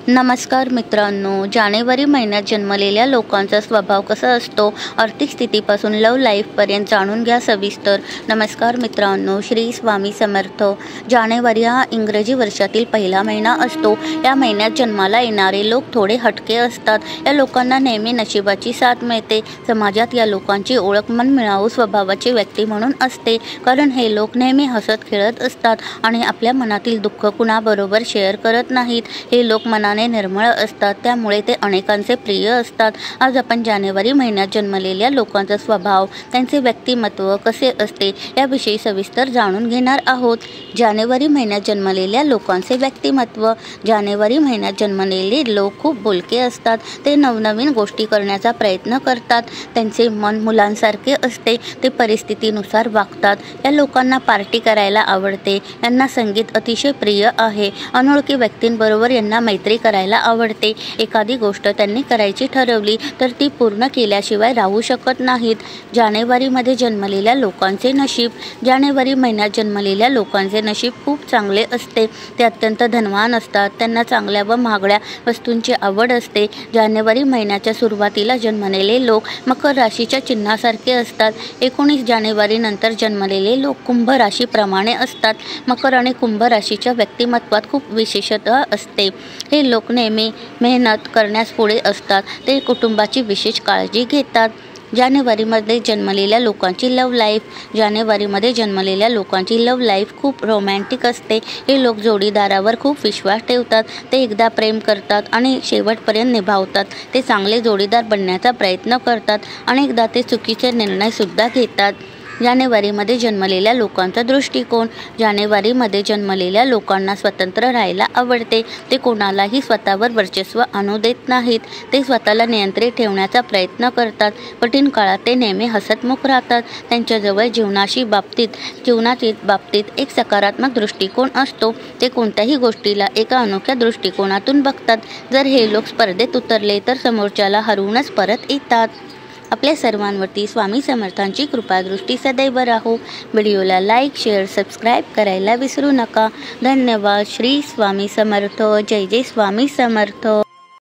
नमस्कार मित्रांनो, जानेवारी महिन्यात जन्मलेल्या लोकांचा स्वभाव कसा असतो, आर्थिक स्थितीपासून लव्ह लाईफपर्यंत जाणून घ्या सविस्तर. नमस्कार मित्रांनो, श्री स्वामी समर्थ. जानेवारी हा इंग्रजी वर्षातील पहिला महिना असतो. या महिन्यात जन्माला येणारे लोक थोडे हटके असतात. या लोकांना नेहमी नशिबाची साथ मिळते. समाजात या लोकांची ओळख मनमिळावू स्वभावाचे व्यक्ती म्हणून असते, कारण हे लोक नेहमी हसत खेळत असतात आणि आपल्या मनातील दुःख कुणाबरोबर शेअर करत नाहीत. हे लोक निर्मळ असतात, त्यामुळे ते अनेकांचे प्रिय असतात. आज आपण जानेवारी महिन्यात जन्मलेल्या लोकांचा स्वभाव, त्यांचे व्यक्तिमत्व कसे असते याविषयी सविस्तर जाणून घेणार आहोत. जानेवारी महिन्यात जन्मलेल्या लोकांचे व्यक्तिमत्व. जानेवारी महिन्यात जन्मलेले लोक खूप बोलके असतात. ते नवनवीन गोष्टी करण्याचा प्रयत्न करतात. त्यांचे मन मुलांसारखे असते. ते परिस्थितीनुसार वागतात. या लोकांना पार्टी करायला आवडते. यांना संगीत अतिशय प्रिय आहे. अनोळखी व्यक्तींबरोबर यांना मैत्री करायला आवडते. एखादी गोष्ट त्यांनी करायची ठरवली तर ती पूर्ण केल्याशिवाय राहू शकत नाहीत. जानेवारीमध्ये जन्मलेल्या लोकांचे नशीब. जानेवारी महिन्यात जन्मलेल्या लोकांचे नशीब खूप चांगले असते. ते अत्यंत धनवान असतात. त्यांना चांगल्या व महागड्या वस्तूंची आवड असते. जानेवारी महिन्याच्या सुरुवातीला जन्मलेले लोक मकर राशीच्या चिन्हासारखे असतात. 19 जानेवारी नंतर जन्मलेले लोक कुंभ राशीप्रमाणे असतात. मकर आणि कुंभ राशीच्या व्यक्तिमत्वात खूप विशेषता असते. हे लोक नेहमी मेहनत करण्यास पुढे असतात. ते कुटुंबाची विशेष काळजी घेतात. जानेवारीमध्ये जन्मलेल्या लोकांची लव्ह लाईफ. जानेवारीमध्ये जन्मलेल्या लोकांची लव्ह लाईफ खूप रोमॅन्टिक असते. हे लोक जोडीदारावर खूप विश्वास ठेवतात. ते एकदा प्रेम करतात आणि शेवटपर्यंत निभावतात. ते चांगले जोडीदार बनण्याचा प्रयत्न करतात. अनेकदा ते चुकीचे निर्णयसुद्धा घेतात. जानेवारीमध्ये जन्मलेल्या लोकांचा दृष्टिकोन. जानेवारीमध्ये जन्मलेल्या लोकांना स्वतंत्र राहायला आवडते. ते कोणालाही स्वतःवर वर्चस्व आणू देत नाहीत. ते स्वतःला नियंत्रित ठेवण्याचा प्रयत्न करतात. कठीण काळात ते नेहमी हसतमुख राहतात. त्यांच्याजवळ जीवनाच्या बाबतीत एक सकारात्मक दृष्टिकोन असतो. ते कोणत्याही गोष्टीला एका अनोख्या दृष्टिकोनातून बघतात. जर हे लोक स्पर्धेत उतरले तर समोरच्याला हरवूनच परत येतात. आपल्या सर्वांवरती स्वामी समर्थांची कृपादृष्टी सदैव राहो. व्हिडिओला लाईक, शेअर, सबस्क्राईब करायला विसरू नका. धन्यवाद. श्री स्वामी समर्थ. जय जय स्वामी समर्थ.